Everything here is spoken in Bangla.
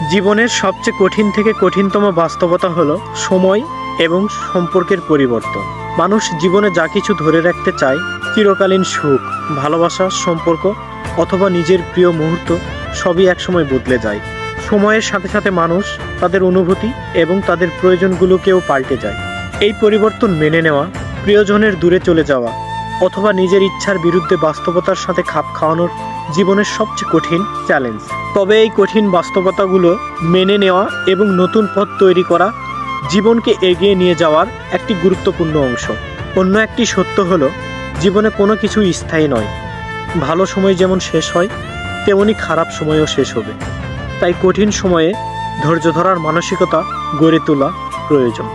জীবনের সবচেয়ে কঠিন থেকে কঠিনতম বাস্তবতা হলো সময় এবং সম্পর্কের পরিবর্তন। মানুষ জীবনে যা কিছু ধরে রাখতে চায়, চিরকালীন সুখ, ভালোবাসা, সম্পর্ক অথবা নিজের প্রিয় মুহূর্ত, সবই একসময় বদলে যায়। সময়ের সাথে সাথে মানুষ তাদের অনুভূতি এবং তাদের প্রয়োজনগুলোকেও পাল্টে যায়। এই পরিবর্তন মেনে নেওয়া, প্রিয়জনের দূরে চলে যাওয়া অথবা নিজের ইচ্ছার বিরুদ্ধে বাস্তবতার সাথে খাপ খাওয়ানোর জীবনের সবচেয়ে কঠিন চ্যালেঞ্জ। তবে এই কঠিন বাস্তবতাগুলো মেনে নেওয়া এবং নতুন পথ তৈরি করা জীবনকে এগিয়ে নিয়ে যাওয়ার একটি গুরুত্বপূর্ণ অংশ। অন্য একটি সত্য হলো, জীবনে কোনো কিছু স্থায়ী নয়। ভালো সময় যেমন শেষ হয়, তেমনি খারাপ সময়ও শেষ হবে। তাই কঠিন সময়ে ধৈর্য ধরার মানসিকতা গড়ে তোলা প্রয়োজন।